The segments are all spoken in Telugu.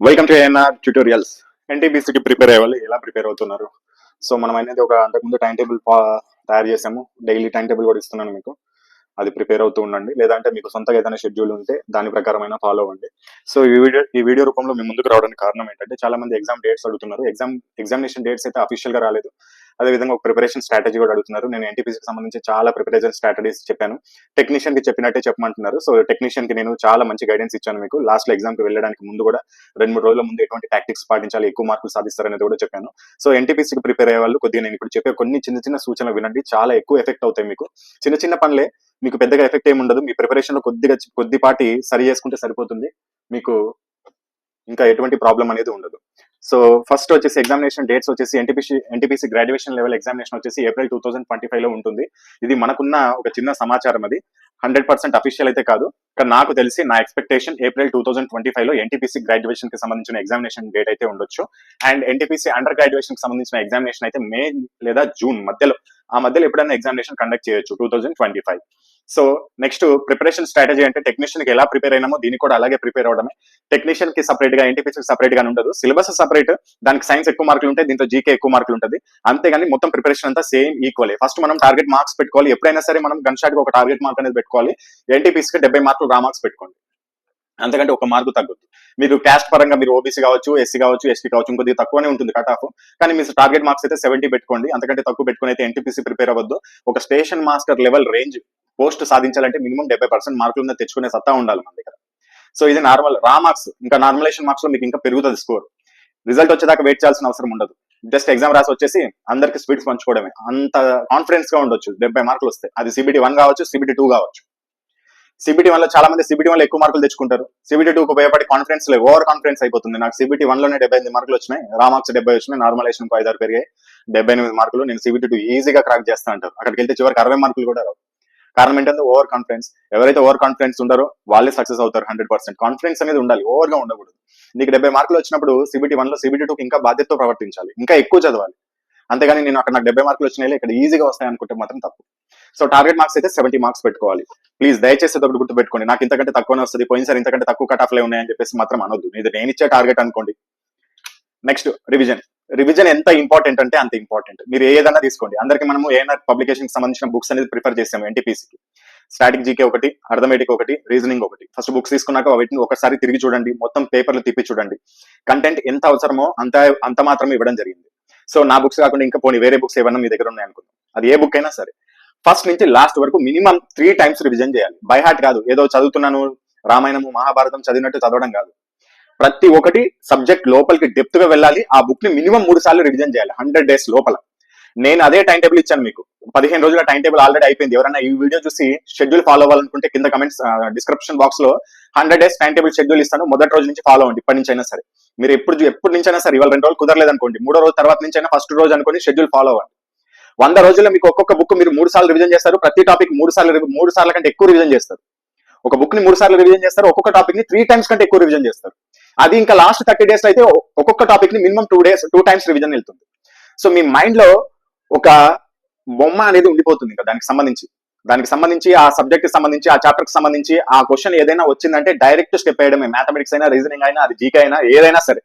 Welcome to ANR tutorials. ఎన్టీపీసీకి ప్రిపేర్ అయ్యే వాళ్ళు ఎలా ప్రిపేర్ అవుతున్నారు? సో మనం అనేది అంతకుముందు టైం టేబుల్ తయారు చేసాము. డైలీ టైం టేబుల్ కూడా ఇస్తున్నాను మీకు. అది ప్రిపేర్ అవుతూ ఉండండి. లేదంటే మీకు సొంతగా ఏదైనా షెడ్యూల్ ఉంటే దాని ప్రకారమైన ఫాలో అవ్వండి. సో ఈ వీడియో రూపంలో మీ ముందుకు రావడానికి కారణం ఏంటంటే, చాలా మంది ఎగ్జామ్ డేట్స్ అడుగుతున్నారు. ఎగ్జామినేషన్ డేట్స్ అయితే అఫీషియల్ గా రాలేదు. అదేవిధంగా ఒక ప్రిపరేషన్ స్ట్రాటజీ కూడా అడుగుతున్నారు. నేను ఎన్టీపీసీకి సంబంధించి చాలా ప్రిపరేషన్ స్ట్రాటజీస్ చెప్పాను. టెక్నీషియన్ కి చెప్పినట్టే చెప్పమంటున్నారు. సో టెక్నీషియన్ కి నేను చాలా మంచి గైడెన్స్ ఇచ్చాను మీకు. లాస్ట్ లో ఎగ్జామ్ కి వెళ్ళడానికి ముందు కూడా 2-3 రోజుల ముందు ఎటువంటి టాక్టిక్స్ పాటించాలి, ఎక్కువ మార్కులు సాధిస్తారనేది కూడా చెప్పాను. సో ఎన్టీపీసీకి ప్రిపేర్ అయ్యే వాళ్ళు కొద్దిగా నేను ఇప్పుడు చెప్పే కొన్ని చిన్న చిన్న సూచనలు వినండి. చాలా ఎక్కువ ఎఫెక్ట్ అవుతాయి మీకు. చిన్న చిన్న పనులే, మీకు పెద్దగా ఎఫెక్ట్ ఏమి ఉండదు. మీ ప్రిపరేషన్ లో కొద్దిపాటి సరి చేసుకుంటే సరిపోతుంది. మీకు ఇంకా ఎటువంటి ప్రాబ్లం అనేది ఉండదు. సో ఫస్ట్ వచ్చేసి ఎగ్జామినేషన్ డేట్స్ వచ్చేసి ఎన్టీపీసీ గ్రాడ్యుయేషన్ లెవెల్ ఎగ్జామినేషన్ వచ్చేసి ఏప్రిల్ 2025 లో ఉంటుంది. ఇది మనకున్న ఒక చిన్న సమాచారం. అది 100% అఫీషియల్ అయితే కాదు, కానీ నాకు తెలిసి నా ఎక్స్పెక్టేషన్ ఏప్రిల్ 2025 లో ఎన్టీపీసీ గ్రాడ్యుయేషన్ కి సంబంధించిన ఎగ్జామినేషన్ డేట్ అయితే ఉండొచ్చు. అండ్ ఎన్టీపీసీ అండర్ గ్రాడ్యుయేషన్ కి సంబంధించిన ఎగ్జామినేషన్ అయితే మే లేదా జూన్ మధ్యలో, ఆ మధ్యలో ఎప్పుడైనా ఎగ్జామినేషన్ కండక్ట్ చేయొచ్చు 2025. సో నెక్స్ట్ ప్రిపరేషన్ స్ట్రాటజీ అంటే టెక్నీషియన్ కి ఎలా ప్రిపేర్ అయినామో దీనికి కూడా అలాగే ప్రిపేర్ అవడమే. టెక్నీషియన్ కి సపరేట్ గా, ఎన్టీపీసీ సపరేట్ గా ఉండదు. సిలబస్ సపరేట్, దానికి సైన్స్ ఎక్కువ మార్కులు ఉంటాయి, దీంతో జీకే ఎక్కువ మార్కులు ఉంటుంది. అంతేగాని మొత్తం ప్రిపరేషన్ అంతా సేమ్ ఈక్వల్. ఫస్ట్ మనం టార్గెట్ మార్క్స్ పెట్టుకోవాలి. ఎప్పుడైనా సరే మనం గన్ షాట్ గా ఒక టార్గెట్ మార్క్ అనేది పెట్టుకోవాలి. ఎన్టీపీసీకి 70 మార్కులు రా మార్క్స్ పెట్టుకోండి, అంతకంటే ఒక మార్కు తగ్గదు. మీరు క్యాస్ట్ పరంగా మీరు ఓబీసీ కావచ్చు, ఎస్సీ కావచ్చు, ఎస్టీ కావచ్చు, ఇంకొద్ది తక్కువనే ఉంటుంది కట్ ఆఫ్. కానీ మీరు టార్గెట్ మార్క్స్ అయితే 70 పెట్టుకోండి. అంతకంటే తక్కువ పెట్టుకుని అయితే ఎన్టీపీసీ ప్రిపేర్ అవ్వద్దు. ఒక station master level range post సాధించాలంటే మినిమం 70% మార్కులు తెచ్చుకునే సత్తా ఉండాలి మన దగ్గర. సో ఇది నార్మల్ రా మార్క్స్. ఇంకా నార్మలైజేషన్ మార్క్స్ లో మీకు ఇంకా పెరుగుతుంది స్కోర్. రిజల్ట్ వచ్చేదాకా వెయిట్ చేయాల్సిన అవసరం ఉండదు. జస్ట్ ఎగ్జామ్ రాసి వచ్చేసి అందరికి స్పీడ్స్ పంచుకోవడమే. అంత కాన్ఫిడెన్స్ గా ఉండొచ్చు. 70 మార్కులు వస్తాయి. అది CBT 1 కావచ్చు, CBT 2 కావచ్చు. CBT 1 లో చాలా మంది CBT 1 లో ఎక్కువ మార్కులు తెచ్చుకుంటారు. CBT 2 కు ఉపయోగపడి కాన్ఫిడెన్స్ లేదు, ఓవర్ కాన్ఫిడెన్స్ అయిపోతుంది. నాకు CBT 1 లోనే 78 మార్కులు వచ్చినాయి, రా మార్క్స్ 70 వచ్చినాయి, నార్మలైజేషన్ 5-6 పెరిగాయి, 78 మార్కులు, నేను CBT 2 ఈజీగా క్రాక్ చేస్తా అంటారు. అక్కడికి వెళ్తే చివరికి 60 మార్కులు కూడా రావు. కారణం ఏంటంటే ఓవర్ కాన్ఫిడెన్స్. ఎవరైతే ఓవర్ కాన్ఫిడెన్స్ ఉంటారో వాళ్ళే సక్సెస్ అవుతారు 100%. కాన్ఫిడెన్స్ అనేది ఉండాలి, ఓవర్ గా ఉండకూడదు. నీకు 70 మార్కులు వచ్చినప్పుడు CBT 1 లో CBT 2 కి ఇంకా బాధ్యతతో ప్రవర్తించాలి, ఇంకా ఎక్కువ చదవాలి. అంతేగాని నేను అక్కడ నాకు 70 మార్కులు వచ్చినాయి ఇక్కడ ఈజీగా వస్తాయి అనుకుంటే మాత్రం తప్పు. సో టార్గెట్ మార్క్స్ అయితే 70 మార్క్స్ పెట్టుకోవాలి. ప్లీజ్ దయచేసి ఒకటి గుర్తు పెట్టుకోండి. నాకు ఇంతకంటే తక్కువనే వస్తుంది, పోయినసారి ఇంతకంటే తక్కువ కట్ ఆఫ్లే ఉన్నాయని చెప్పేసి మాత్రం అనొద్దు. ఇది నేను ఇచ్చే టార్గెట్ అనుకోండి. నెక్స్ట్ రివిజన్ ఎంత ఇంపార్టెంట్ అంటే అంత ఇంపార్టెంట్. మీరు ఏదైనా తీసుకోండి. అందరికి మనము ఏఎన్ఆర్ పబ్లికేషన్ సంబంధించిన బుక్స్ అనేది ప్రిఫర్ చేసాము ఎన్టీపీసీకి. స్టాటిక్ జీకే ఒకటి, అర్థమెటిక్ ఒకటి, రీజనింగ్ ఒకటి. ఫస్ట్ బుక్స్ తీసుకున్నాక వీటిని ఒకసారి తిరిగి చూడండి, మొత్తం పేపర్లు తిప్పి చూడండి. కంటెంట్ ఎంత అవసరమో అంత మాత్రమే ఇవ్వడం జరిగింది. సో నా బుక్స్ కాకుండా ఇంకా పోనీ వేరే బుక్స్ ఏమన్నా మీ దగ్గర ఉన్నాయనుకుందాం, అది ఏ బుక్ అయినా సరే ఫస్ట్ నుంచి లాస్ట్ వరకు మినిమం 3 times రివిజన్ చేయాలి. బై హార్ట్ కాదు, ఏదో చదువుతున్నాను రామాయణము మహాభారతం చదివినట్టు చదవడం కాదు. ప్రతి ఒక్కటి సబ్జెక్ట్ లోపలికి డెప్త్ గా వెళ్ళాలి. ఆ బుక్ ని మినిమం 3 సార్లు రివిజన్ చేయాలి 100 days లోపల. నేను అదే టైం టేబుల్ ఇచ్చాను మీకు. 15 రోజుల టైం టేబుల్ ఆల్రెడీ అయిపోయింది. ఎవరైనా ఈ వీడియో చూసి షెడ్యూల్ ఫాలో అవ్వాలనుకుంటే కింద కమెంట్స్ డిస్క్రిప్షన్ బాక్స్ లో 100 days టైం టేబుల్ షెడ్యూల్ ఇస్తాను. మొదటి రోజు నుంచి ఫాలో అవ్వండి. ఇప్పటి నుంచి అయినా సరే, మీరు ఎప్పటి నుంచి అయినా సరే, ఇవాళ 2 రోజులు కుదరలేదు అనుకోండి, 3వ రోజు తర్వాత నుంచి అయినా ఫస్ట్ రోజు అనుకోని షెడ్యూల్ ఫాలో అవ్వండి. 100 రోజుల్లో మీకు ఒక్కొక్క బుక్ మీరు 3 సార్లు రివిజన్ చేస్తారు. ప్రతి టాపిక్ 3 సార్లు కంటే ఎక్కువ రివిజన్ చేస్తారు. ఒక బుక్ ని 3 సార్లు రివిజన్ చేస్తారు. ఒక్కొక్క టాపిక్ ని 3 times కంటే ఎక్కువ రివిజన్ చేస్తారు. అది ఇంకా లాస్ట్ 30 days అయితే ఒక్కొక్క టాపిక్ ని మినిమం 2 times రివిజన్ వెళ్తుంది. సో మీ మైండ్ లో ఒక బొమ్మ అనేది ఉండిపోతుంది. ఇంకా దానికి సంబంధించి ఆ సబ్జెక్ట్ కి సంబంధించి, ఆ చాప్టర్ కి సంబంధించి ఆ క్వశ్చన్ ఏదైనా వచ్చిందంటే డైరెక్ట్ స్టెప్ వేయడమే. మ్యాథమెటిక్స్ అయినా, రీజనింగ్ అయినా, అది జీకే అయినా, ఏదైనా సరే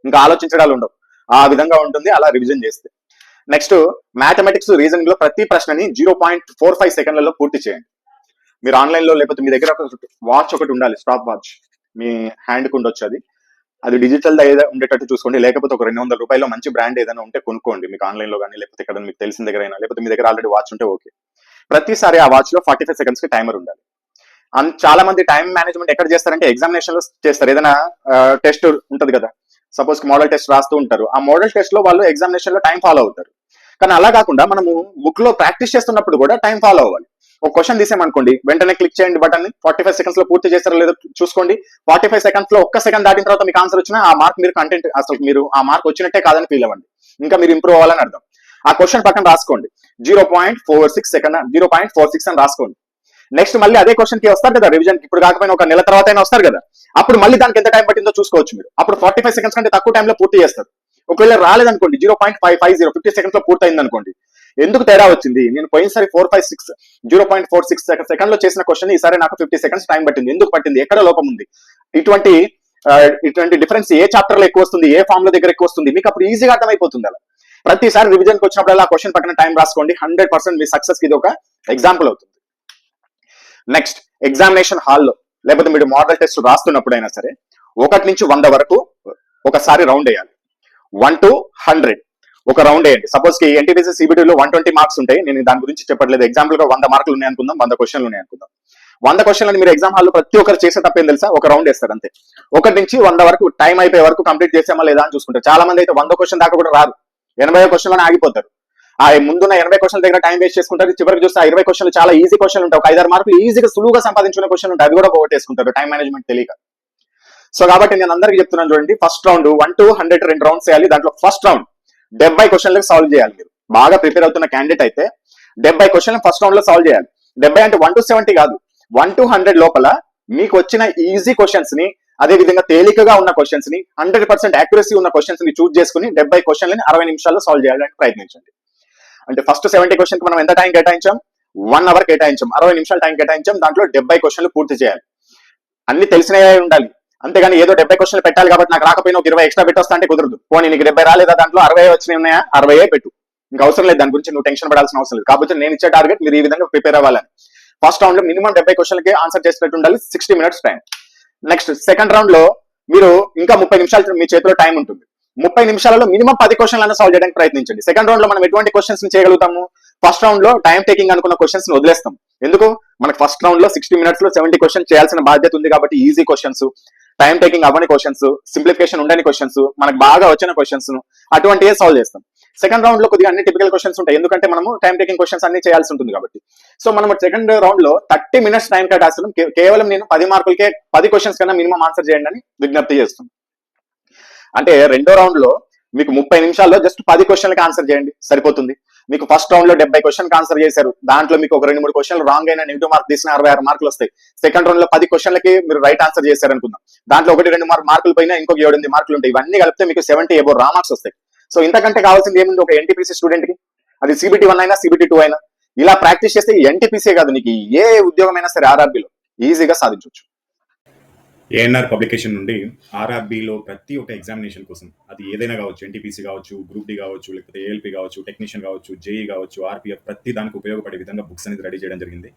ఇంకా ఆలోచించడాలు ఉండవు. ఆ విధంగా ఉంటుంది అలా రివిజన్ చేస్తే. నెక్స్ట్ మ్యాథమెటిక్స్, రీజనింగ్ లో ప్రతి ప్రశ్నని 0.45 సెకండ్లలో పూర్తి చేయండి. మీరు ఆన్లైన్ లో లేకపోతే మీ దగ్గర వాచ్ ఒకటి ఉండాలి, స్టాప్ వాచ్ మీ హ్యాండ్ కు ఉండొచ్చు. అది డిజిటల్ ఉండేటట్టు చూసుకోండి. లేకపోతే ఒక 200 రూపాయలు మంచి బ్రాండ్ ఏదైనా ఉంటే కొనుక్కోండి. మీకు ఆన్లైన్ లో కానీ, లేకపోతే ఇక్కడ మీకు తెలిసిన దగ్గర అయినా, లేకపోతే మీ దగ్గర ఆల్రెడీ వాచ్ ఉంటే ఓకే. ప్రతిసారి ఆ వాచ్ లో 45 seconds కి టైమర్ ఉండాలి. చాలా మంది టైం మేనేజ్మెంట్ ఎక్కడ చేస్తారంటే ఎగ్జామినేషన్ లో చేస్తారు. ఏదైనా టెస్ట్ ఉంటది కదా, సపోజ్ మోడల్ టెస్ట్ రాస్తూ ఉంటారు. ఆ మోడల్ టెస్ట్ లో వాళ్ళు ఎగ్జామినేషన్ లో టైం ఫాలో అవుతారు. కానీ అలా కాకుండా మనము బుక్ లో ప్రాక్టీస్ చేస్తున్నప్పుడు కూడా టైం ఫాలో అవ్వాలి. ఒక క్వశ్చన్ తీసామనుకోండి, వెంటనే క్లిక్ చేయండి బటన్ ని. 45 seconds లో పూర్తి చేస్తారో లేదో చూసుకోండి. 45 seconds లో ఒక్క సెకండ్ దాటిన తర్వాత మీకు ఆన్సర్ వచ్చినా ఆ మార్క్ మీరు కంటెంట్ అసలు మీరు ఆ మార్క్ వచ్చినట్టే కాదని ఫీల్ అవ్వండి. ఇంకా మీరు ఇంప్రూవ్ అవ్వాలని అర్థం. ఆ క్వశ్చన్ పక్కన రాసుకోండి 0.46 సెకండ్, 0.46 అని రాసుకోండి. నెక్స్ట్ మళ్ళీ అదే క్వశ్చన్ కి వస్తారు కదా రివిజన్. ఇప్పుడు కాకపోయినా ఒక నెల తర్వాత అయినా వస్తారు కదా, అప్పుడు మళ్ళీ దానికి ఎంత టైం పట్టిందో చూసుకోవచ్చు మీరు. అప్పుడు 45 seconds కంటే తక్కువ టైంలో పూర్తి చేస్తారు. ఒకవేళ రాలేదనుకోండి 0.550, 50 seconds లో పూర్తయింది అనుకోండి. ఎందుకు తేడా వచ్చింది? నేను పోయినసారి 0.46 సెకండ్ లో చేసిన క్వశ్చన్ ఈసారి నాకు 50 seconds టైం పట్టింది. ఎందుకు పట్టింది? ఎక్కడ లోపం ఉంది? ఇటువంటి ఇటువంటి డిఫరెన్స్ ఏ చాప్టర్ లో ఎక్కువ వస్తుంది, ఏ ఫామ్ లో దగ్గర ఎక్కువ వస్తుంది, మీకు అప్పుడు ఈజీగా అర్థమైపోతుంది. అలా ప్రతిసారి రివిజన్కి వచ్చినప్పుడు ఆ క్వశ్చన్ పక్కన టైం రాసుకోండి. 100% మీ సక్సెస్ కి ఇది ఒక ఎగ్జాంపుల్ అవుతుంది. నెక్స్ట్, ఎగ్జామినేషన్ హాల్లో లేకపోతే మీరు మోడల్ టెస్ట్ రాస్తున్నప్పుడైనా సరే 1 నుంచి 100 వరకు ఒకసారి రౌండ్ వేయాలి. 1 to 100 ఒక రౌండ్ వేయండి. సపోజ్ కి ఎన్టీపీసీ సిబిటీలో 120 మార్క్స్ ఉంటాయి. నేను దాని గురించి చెప్పట్లేదు. ఎగ్జాంపుల్ గా 100 మార్కులు ఉన్నాయి అనుకుందాం, 100 క్వశ్చన్లు ఉన్నాయి అనుకుందాం. 100 క్వశ్చన్లు మీరు ఎగ్జామ్ హాల్లో ప్రతి ఒక్కరు చేసే తప్పేం తెలుసా, ఒక రౌండ్ వేస్తారు అంతే. 1 నుంచి 100 వరకు టైం అయిపోయే వరకు కంప్లీట్ చేసామా లేదా అని చూసుకుంటారు. చాలా మంది అయితే 100 క్వశ్చన్ దాకా కూడా రాదు, 80 క్వశ్చన్లోనే ఆగిపోతారు. ఆ ముందున్న 80 క్వశ్చన్ దగ్గర టైం వేస్ట్ చేసుకుంటారు. చివరికి చూస్తే 20 క్వశ్చన్లు చాలా ఈజీ క్వశ్చన్ ఉంటాయి, ఒక 5-6 మార్కులు ఈజీగా సులువుగా సంపాదించుకునే క్వశ్చన్ ఉంటాయి, అది కూడా పోగొట్టేసుకుంటారు టైం మేనేజ్మెంట్ తెలియక. సో కాబట్టి నేను అందరికీ చెప్తున్నాను చూడండి, ఫస్ట్ రౌండ్ 1 to 100 2 రౌండ్స్ చేయాలి. దాంట్లో ఫస్ట్ రౌండ్ 70 క్వశ్చన్లకు సాల్వ్ చేయాలి. మీరు బాగా ప్రిపేర్ అవుతున్న క్యాండిడేట్ అయితే 70 క్వశ్చన్లు ఫస్ట్ రౌండ్ లో సాల్వ్ చేయాలి. 70 అంటే 1 to 70 కాదు, 1 to 100 లోపల మీకు వచ్చిన ఈజీ క్వశ్చన్స్ ని, అదే విధంగా తేలికగా ఉన్న క్వశ్చన్స్ ని, 100% యాక్యురసీ ఉన్న క్వశ్చన్స్ ని చూస్ చేసుకుని 70 క్వశ్చన్లని 60 నిమిషాల్లో సాల్వ్ చేయడానికి ప్రయత్నించండి. అంటే ఫస్ట్ 70 క్వశ్చన్ కి మనం ఎంత టైం కేటాయించాం, 1 అవర్ కేటాయించాం, 60 నిమిషాలు టైం కేటాయించాం. దాంట్లో 70 క్వశ్చన్లు పూర్తి చేయాలి. అన్ని తెలిసినవే ఉండాలి, అంతేగాని ఏదో 70 క్వశ్చన్లు పెట్టాలి కాబట్టి నాకు రాకపోయినా ఒక 20 ఎక్స్ట్రా పెట్టొస్తా అంటే కుదరదు. పోనీ నీకు 70 రాలేదా, దాంట్లో 60 వచ్చినాయి ఉన్నాయా, 60 పెట్టు, ఇంకా అవసరం లేదు, దాని గురించి నువ్వు టెన్షన్ పడాల్సిన అవసరం లేదు. కాబట్టి నేను ఇచ్చే టార్గెట్ మీరు ఈ విధంగా ప్రిపేర్ అవ్వాలని. ఫస్ట్ రౌండ్ లో మినిమం 70 క్వశ్చన్లకి ఆన్సర్ చేసినట్టు ఉండాలి, 60 minutes time. Next second round లో మీరు ఇంకా 30 నిమిషాలు మీ చేతిలో టైం ఉంటుంది. 30 నిమిషాలలో మినిమం 10 క్వశ్చన్లు సాల్వ్ చేయడానికి ప్రయత్నించండి. సెకండ్ రౌండ్ లో మనం ఎటువంటి క్వశ్చన్స్ ని చేయగలుగుతాము, ఫస్ట్ రౌండ్ లో టైం టేకింగ్ అనుకున్న క్వశ్చన్స్ ని వదిలేస్తాం. ఎందుకు, మనకు ఫస్ట్ రౌండ్ లో 60 minutes లో 70 క్వశ్చన్ చేయాల్సిన బాధ్యత ఉంది కాబట్టి ఈజీ క్వశ్చన్స్, టైం టేకింగ్ అవ్వని క్వశ్చన్స్, సింప్లిఫికేషన్ ఉండని క్వశ్చన్స్, మనకు బాగా వచ్చిన క్వశ్చన్స్ అటువంటివే సాల్వ్ చేస్తాం. సెకండ్ రౌండ్ లో కొద్దిగా అన్ని టిపికల్ క్వశ్చన్స్ ఉంటాయి, ఎందుకంటే మనము టైం టేకింగ్ క్వశ్చన్స్ అన్ని చేయాల్సి ఉంటుంది కాబట్టి. సో మనం సెకండ్ రౌండ్ లో 30 minutes టైం కేటాయిస్తున్నాం. కేవలం నేను 10 మార్కులకే 10 క్వశ్చన్స్ కన్నా మినిమం ఆన్సర్ చేయండి అని విజ్ఞప్తి చేస్తున్నాను. అంటే రెండో రౌండ్ లో మీకు 30 నిమిషాల్లో జస్ట్ 10 క్వశ్చన్లకి ఆన్సర్ చేయండి, సరిపోతుంది. మీకు ఫస్ట్ రౌండ్ లో 70 క్వశ్చన్కి ఆన్సర్ చేశారు, దాంట్లో మీకు ఒక 2-3 క్వశ్చన్లు రాంగ్ అయినా నెగిటివ్ మార్క్ తీసిన 66 మార్కులు వస్తాయి. సెకండ్ రౌండ్ లో 10 క్వశ్చన్లకి మీరు రైట్ ఆన్సర్ చేశారు అనుకుందాం, దాంట్లో 1-2 మార్కులు పైన ఇంకొక 7-8 మార్కులు ఉంటాయి. ఇవన్నీ కలిపితే మీకు 70 అబౌవ్ రా మార్క్స్ వస్తాయి. సో ఇంతకంటే కావాల్సింది ఏముంది ఒక ఎన్టీపీసీ స్టూడెంట్ కి, అది సిబిటీ 1 అయినా సిబిటీ 2 అయినా ఇలా ప్రాక్టీస్ చేస్తే ఎన్టీపీసీ కాదు, నీకు ఏ ఉద్యోగం అయినా సరే ఆర్ఆర్బీలో ఈజీగా సాధించవచ్చు. ఏఎన్ఆర్ పబ్లికేషన్ నుండి ఆర్ఆర్బీలో ప్రతి ఒక్క ఎగ్జామినేషన్ కోసం, అది ఏదైనా కావచ్చు, ఎన్టీపీసీ కావచ్చు, గ్రూప్ డి కావచ్చు, లేకపోతే ఏఎల్పీ కావచ్చు, టెక్నీషియన్ కావచ్చు, జేఈ కావచ్చు, ఆర్పీఎఫ్, ప్రతి దానికి ఉపయోగపడే విధంగా బుక్స్ అనేది రెడీ చేయడం జరిగింది.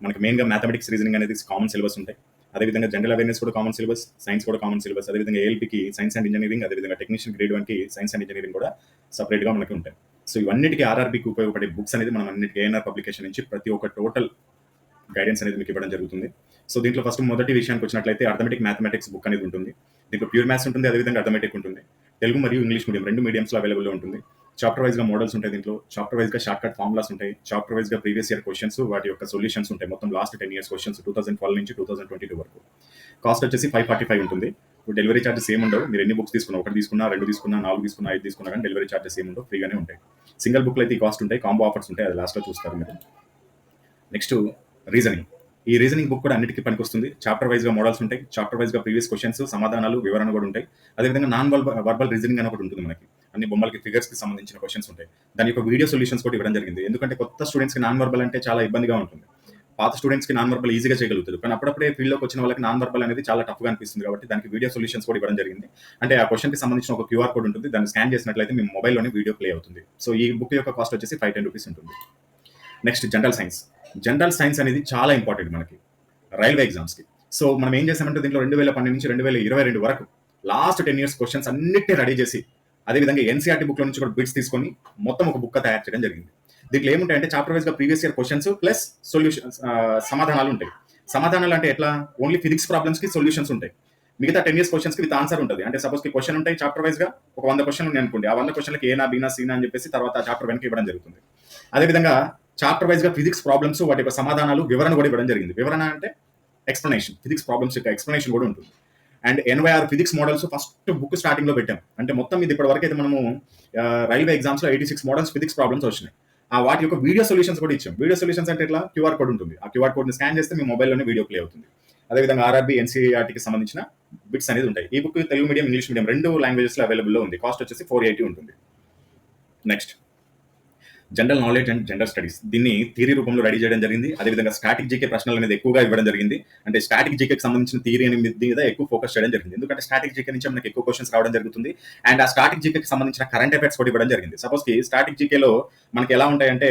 మనకి మెయిన్గా మ్యాథమెటిక్స్, రీజనింగ్ అనేది కామన్ సిలబస్ ఉంటాయి. అదేవిధంగా జనరల్ అవేర్నెస్ కూడా కామన్ సిలబస్, సైన్స్ కూడా కామన్ సిలబస్, అదేవిధంగా ఏఎల్పీకి సైన్స్ అండ్ ఇంజనీరింగ్, అదేవిధంగా టెక్నీషియన్ గ్రేడ్ 1కి సైన్స్ అండ్ ఇంజనీరింగ్ కూడా సపరేట్గా మనకి ఉంటాయి. సో ఇవన్నిటికీ ఆర్ఆర్బీకి ఉపయోగపడే బుక్స్ అనేది మనం అన్నిటికీ ఏఎన్ఆర్ పబ్లికేషన్ నుంచి ప్రతి ఒక్క టోటల్ గైడెన్స్ అనేది మీకు ఇవ్వడం జరుగుతుంది. సో దీంట్లో ఫస్ట్ మొదటి విషయానికి వచ్చినట్లయితే అర్థమెటిక్ మ్యాథమెటిక్స్ బుక్ అనేది ఉంటుంది. దీంట్లో ప్యూర్ మ్యాథ్స్ ఉంటుంది, అదేవిధంగా అర్థమెటిక్ ఉంటుంది. తెలుగు మరియు ఇంగ్లీష్ మీడియం 2 మీడియంస్లో అవైలబుల్లో ఉంటుంది. చాప్టర్ వైజ్గా మోడల్స్ ఉంటాయి, దీంట్లో చాప్టర్ వైజ్గా షార్ట్ కట్ ఫార్ములాస్ ఉంటాయి, చాప్టర్ వైజ్గా ప్రీవియస్ ఇయర్ క్వశ్చన్స్, వాటి యొక్క సొల్యూషన్స్ ఉంటాయి. మొత్తం లాస్ట్ 10 years క్వశ్చన్స్ 2012 నుంచి 2022 వరకు. కాస్ట్ వచ్చేసి 545 ఉంటుంది. డెలివరీ చార్జెస్ ఏమి ఉండవు. మీరు ఎన్ని బుక్స్ తీసుకున్నా, 1 తీసుకున్నా, 2 తీసుకున్నా, 4 తీసుకున్నా, 5 తీసుకున్నా కానీ డెలివరీ చార్జెస్ ఏమి ఉండవు, ఫ్రీగానే ఉంటాయి. సింగిల్ బుక్లో అయితే ఈ కాస్ట్ ఉంటాయి, కాంబో ఆఫర్స్ ఉంటాయి, అది లాస్ట్లో చూస్తారు మీరు. Next reasoning. ఈ రీజనింగ్ బుక్ కూడా అన్నిటికీ పనికొస్తుంది. చాప్టర్ వైజ్గా మోడల్స్ ఉంటాయి, చాప్టర్ వైజ్గా ప్రీవియస్ క్వశ్చన్స్, సమాధానాలు, వివరణ కూడా ఉంటాయి. అదేవిధంగా నాన్ వర్బల్ రీజనింగ్ అని ఒకటి ఉంటుంది మనకి. అన్ని బొమ్మలకి, ఫిగర్స్కి సంబంధించిన క్వశ్చన్స్ ఉంటాయి. దాని యొక్క వీడియో సొల్యూషన్స్ కూడా ఇవ్వడం జరిగింది. ఎందుకంటే కొత్త స్టూడెంట్స్కి నాన్ వర్బల్ అంటే చాలా ఇబ్బందిగా ఉంటుంది. పాత స్టూడెంట్స్కి నాన్ వర్బల్ ఈజీగా చేయగలుగుతారు, కానీ అప్పుడప్పుడే ఫీల్డ్లోకి వచ్చిన వాళ్ళకి నాన్ వర్బల్ అనేది చాలా టఫ్గా అనిపిస్తుంది. కాబట్టి దానికి వీడియో సొల్యూషన్స్ కూడా ఇవ్వడం జరిగింది. అంటే ఆ క్వశ్చన్కి సంబంధించిన ఒక క్యూఆర్ కోడ్ ఉంటుంది, దాన్ని స్కాన్ చేసినట్లయితే మీ మొబైల్లోనే వీడియో ప్లే అవుతుంది. సో ఈ బుక్ యొక్క కాస్ట్ వచ్చేసి 510 రూపీస్ ఉంటుంది. Next general science. General science అనేది చాలా ఇంపార్టెంట్ మనకి రైల్వే ఎగ్జామ్స్కి. సో మనం ఏం చేసామంటే దీంట్లో 2012 నుంచి 2022 వరకు లాస్ట్ 10 years క్వశ్చన్స్ అన్నిటిని రెడీ చేసి, అదేవిధంగా ఎన్సీఆర్టీ బుక్లో నుంచి కూడా బిట్స్ తీసుకొని మొత్తం ఒక బుక్ తయారు చేయడం జరిగింది. దీంట్లో ఏముంటాయంటే చాప్టర్ వైజ్గా previous year questions plus solutions, సమాధానాలు ఉంటాయి. సమాధానాలు అంటే ఎట్లా, ఓన్లీ ఫిజిక్స్ ప్రాబ్లమ్స్కి సొల్యూషన్స్ ఉంటాయి, మిగతా 10 years క్వశ్చన్స్కి విత్ ఆన్సర్ ఉంటుంది. అంటే సపోజ్ క్వశ్చన్ ఉంటాయి చాప్టర్ వైజ్గా, ఒక 100 క్వశ్చన్ ఉన్నాయి అనుకోండి, ఆ 100 క్వశ్చన్లకి ఏనా, బీనా, సీనా అని చెప్పేసి తర్వాత చాప్టర్ వెనక్కి ఇవ్వడం జరుగుతుంది. అదేవిధంగా చాప్టర్ వైజ్గా ఫిజిక్స్ ప్రాబ్లమ్స్, వాటి యొక్క సమాధానాలు, వివరణ కూడా ఇవ్వడం జరిగింది. వివరణ అంటే ఎక్స్ప్లెనేషన్, ఫిజిక్స్ ప్రాబ్లమ్స్ యొక్క ఎక్స్ప్లెనేషన్ కూడా ఉంటుంది. And 86 physics models first book స్టార్టింగ్లో పెట్టాం. అంటే మొత్తం ఇది ఇప్పటి వరకు అయితే మనము రైల్వే ఎగ్జామ్స్లో 86 మోడల్స్ ఫిజిక్స్ ప్రాబ్లమ్స్ వచ్చినాయి. ఆ వాటి యొక్క వీడియో సొల్యూషన్స్ కూడా ఇచ్చాం. వీడియో సొల్యూషన్స్ అంటే ఎట్లా, క్యూఆర్ కోడ్ ఉంటుంది, ఆ క్యూఆర్ కోడ్ని స్కాన్ చేస్తే మీ మొబైల్లోనే వీడియో ప్లే అవుతుంది. అదేవిధంగా ఆర్ఆర్బీ, ఎన్సీఆర్టీకి సంబంధించిన బిట్స్ అనేది ఉంటాయి. ఈ book Telugu medium, English medium 2 లాంగ్వేజెస్లో అవైలబుల్లో ఉంది. కాస్ట్ వచ్చేసి 480 ఉంటుంది. Next general knowledge and gender studies దీన్ని థియరీ రూపంలో రెడీ చేయడం జరిగింది. అదేవిధంగా స్టాటిక్ జీకే ప్రశ్నలు అనేది ఎక్కువగా ఇవ్వడం జరిగింది. అంటే స్టాటిక్ జీకేకి సంబంధించిన థియరీ మీద ఎక్కువ ఫోకస్ చేయడం జరిగింది. ఎందుకంటే స్టాటిక్ జీకే నుంచి మనకి ఎక్కువ క్వశ్చన్స్ రావడం జరుగుతుంది. అండ్ ఆ స్టాటిక్ జీకేకి సంబంధించిన కరెంట్ అఫైర్స్ కూడా ఇవ్వడం జరిగింది. సపోజ్ కి స్టాటిక్ జీకేలో మనకి ఎలా ఉంటాయంటే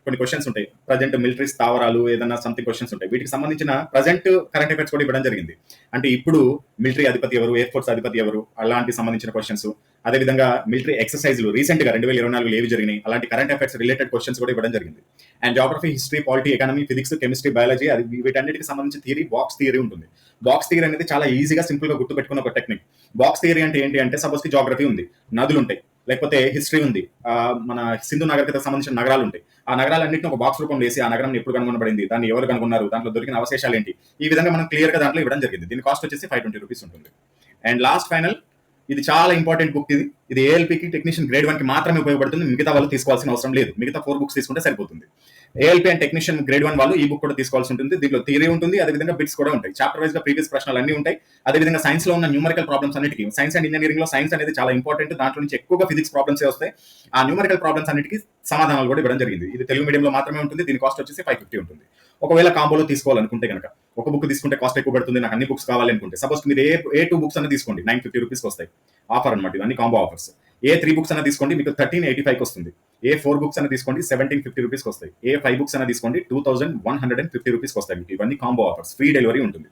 కొన్ని క్వశ్చన్స్ ఉంటాయి. ప్రజెంట్ మిలిటరీ స్థావరాలు ఏదైనా సంథింగ్ క్వశ్చన్స్ ఉంటాయి. వీటికి సంబంధించిన ప్రజెంట్ కరెంట్ అఫైర్స్ కూడా ఇవ్వడం జరిగింది. అంటే ఇప్పుడు మిలిటరీ అధిపతి ఎవరు, ఎయిర్ ఫోర్స్ అధిపతి ఎవరు, అలాంటి సంబంధించిన క్వశ్చన్స్. అదేవిధంగా మిలిటరీ ఎక్సర్సైజ్లు రీసెంట్ గా 2024 ఏవి జరిగినాయి, అలాంటి కరెంట్ అఫైర్స్ రిలేటెడ్ క్వశ్చన్స్ కూడా ఇవ్వడం జరిగింది. And geography, history, polity, economy, physics, chemistry, biology, అది వీటన్నిటికి సంబంధించి థియరీ, బాక్స్ థియరీ ఉంటుంది. బాక్స్ థియరీ అనేది చాలా ఈజీగా సింపుల్ గా గుర్తుపెట్టుకున్న ఒక టెక్నిక్. బాక్స్ థియరీ అంటే ఏంటి అంటే సపోజ్ కి జాగ్రఫీ ఉంది, నదులు ఉంటాయి, లేకపోతే హిస్టరీ ఉంది, మన సింధు నాగరికతకు సంబంధించిన నగరాలు ఉంటాయి. ఆ నగరాలన్నింటినీ ఒక బాక్స్ రూపంలో వేసి ఆ నగరం ఎప్పుడు కనుగొనబడింది, దాన్ని ఎవరు కనుగొన్నారు, దాంట్లో దొరికిన అవశేషాలు ఏంటి, ఈ విధంగా మనం క్లియర్ గా దాంట్లో ఇవ్వడం జరిగింది. దీని కాస్ట్ వచ్చేసి 520 రూపీస్ ఉంటుంది. అండ్ లాస్ట్ ఫైనల్, ఇది చాలా ఇంపార్టెంట్ బుక్. ఇది ఏఎల్పీకి టెక్నీషియన్ గ్రేడ్ 1 కి మాత్రమే ఉపయోగపడుతుంది. మిగతా వాళ్ళు తీసుకోవాల్సిన అవసరం లేదు. మిగతా 4 బుక్స్ తీసుకుంటే సరిపోతుంది. ఏఎల్పీ అండ్ టెక్నీషియన్ గ్రేడ్ 1 వాళ్ళు ఈ బుక్ కూడా తీసుకోవాల్సి ఉంటుంది. దీంట్లో థియరీ ఉంటుంది, అదేవిధంగా బిట్స్ కూడా ఉంటాయి. చాప్టర్ వైజ్ గా ప్రీవియస్ ప్రశ్నలు అన్ని ఉంటాయి. అదేవిధంగా సైన్స్ లో ఉన్న న్యూమరికల్ ప్రాబ్లమ్స్ అన్నిటికీ, సైన్స్ అండ్ ఇంజనీరింగ్ లో సైన్స్ అనేది చాలా ఇంపార్టెంట్. దాంట్లో నుంచి ఎక్కువగా ఫిజిక్స్ ప్రాబ్లమ్స్ వస్తాయి. ఆ న్యూమరికల్ ప్రాబ్లమ్స్ అన్నిటికీ సమాధానాలు కూడా ఇవ్వడం జరిగింది. ఇది తెలుగు మీడియంలో మాత్రమే ఉంటుంది. దీని కాస్ట్ వచ్చేసి 550 ఉంటుంది. ఒకవేళ కాంబోలో తీసుకోవాలనుకుంటే కనుక, ఒక బుక్ తీసుకుంటే కాస్ట్ ఎక్కువ పడుతుంది, నాకు అన్ని బుక్స్ కావాలి అనుకుంటే, సపోజ్ మీరు ఏ 2 బుక్స్ అన్న తీసుకోండి, 950 రూపీస్ వస్తాయి. ఆఫర్ అనమాట, ఇవన్నీ కాంబో ఆఫర్స్. ఏ 3 బుక్స్ అన్న తీసుకోండి, మీకు 1385 వస్తుంది. ఏ 4 బుక్స్ అన్న తీసుకోండి, 1750 రూపీస్ వస్తాయి. ఏ 5 బుక్స్ అన్న తీసుకోండి, 2150 రూపీస్ వస్తాయి. మీకు ఇవన్నీ కాంబో ఆఫర్స్, ఫ్రీ డెలివరీ ఉంటుంది.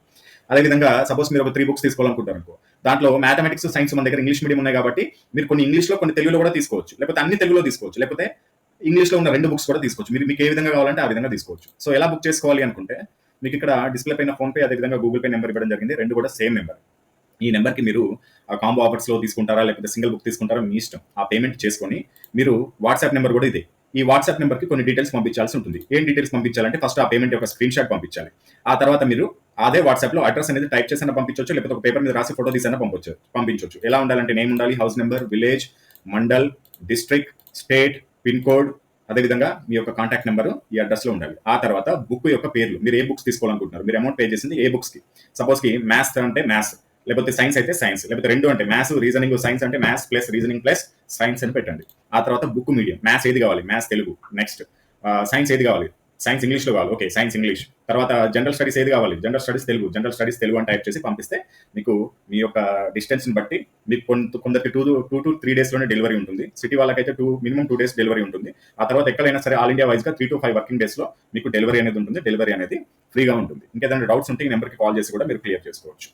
అదేవిధంగా సపోజ్ మీరు ఒక 3 బుక్స్ తీసుకోవాలనుకుంటారు అనుకో, దాంట్లో మ్యాథమెటిక్స్, సైన్స్ మన దగ్గర ఇంగ్లీష్ మీడియం ఉన్నాయి కాబట్టి మీరు కొన్ని ఇంగ్లీష్ లో, కొన్ని తెలుగులో కూడా తీసుకోవచ్చు, లేకపోతే అన్ని తెలుగులో తీసుకోవచ్చు, లేకపోతే ఇంగ్లీష్ లో ఉన్న 2 బుక్స్ కూడా తీసుకోవచ్చు. మీకు ఏ విధంగా కావాలంటే ఆ విధంగా తీసుకోవచ్చు. సో ఎలా బుక్ చేసుకోవాలి అనుకుంటే, మీకు ఇక్కడ డిస్ప్లే పైన ఫోన్ పే, అదేవిధంగా గూగుల్ పే నెంబర్ ఇవ్వడం జరిగింది. 2 కూడా సేమ్ నెంబర్. ఈ నెంబర్కి మీరు ఆ కాంబో ఆఫర్స్ లో తీసుకుంటారా, లేకపోతే సింగిల్ బుక్ తీసుకుంటారా, మీ ఇష్టం. ఆ పేమెంట్ చేసుకొని మీరు వాట్సాప్ నెంబర్ కూడా ఇదే. ఈ వాట్సాప్ నెంబర్కి కొన్ని డీటెయిల్స్ పంపించాల్సి ఉంటుంది. ఏం డీటెయిల్స్ పంపించాలంటే, ఫస్ట్ ఆ పేమెంట్ యొక్క స్క్రీన్ షాట్ పంపించాలి. ఆ తర్వాత మీరు అదే వాట్సాప్ లో అడ్రస్ అనేది టైప్ చేసినా పంపించవచ్చు, లేకపోతే ఒక పేపర్ మీద రాసి ఫోటో తీసినా పంపించవచ్చు. ఎలా ఉండాలంటే, నేమ్ ఉండాలి, house number, village, mandal, district, state, pin code, అదేవిధంగా మీ యొక్క కాంటాక్ట్ నెంబర్ ఈ అడ్రస్ లో ఉండాలి. ఆ తర్వాత బుక్ యొక్క పేర్లు, మీరు ఏ బుక్స్ తీసుకోవాలనుకుంటున్నారు, మీరు అమౌంట్ పే చేసింది ఏ బుక్స్ కి. సపోజ్ కి మ్యాథ్స్ అంటే మ్యాథ్స్, లేకపోతే సైన్స్ అయితే సైన్స్, లేకపోతే 2 అంటే మ్యాథ్స్, రీజనింగ్, సైన్స్ అంటే maths plus reasoning plus science అని పెట్టండి. ఆ తర్వాత బుక్ మీడియం, మ్యాథ్స్ ఏది కావాలి, మ్యాథ్స్ తెలుగు. నెక్స్ట్ సైన్స్ ఏది కావాలి, సైన్స్ ఇంగ్లీష్ లో కావాలి, ఓకే సైన్స్ ఇంగ్లీష్. తర్వాత జనరల్ స్టడీస్ ఏది కావాలి, general studies Telugu, general studies Telugu అని టైప్ చేసి పంపిస్తే మీకు మీ యొక్క డిస్టెన్స్ ని బట్టి మీకు కొందరికి 2 to 3 days లోనే డెలివరీ ఉంటుంది. సిటీ వాళ్ళకైతే మినిమం 2 days డెలివరీ ఉంటుంది. ఆ తర్వాత ఎక్కడైనా సరే ఆల్ ఇండియా వైజ్ గా 3 to 5 వర్కింగ్ డేస్ లో మీకు డెలివరీ అనేది ఉంటుంది. డెలివరీ అనేది ఫ్రీగా ఉంటుంది. ఇంకేదైనా డౌట్స్ ఉంటే ఈ నెంబర్కి కాల్ చేసి కూడా మీరు క్లియర్ చేసుకోవచ్చు.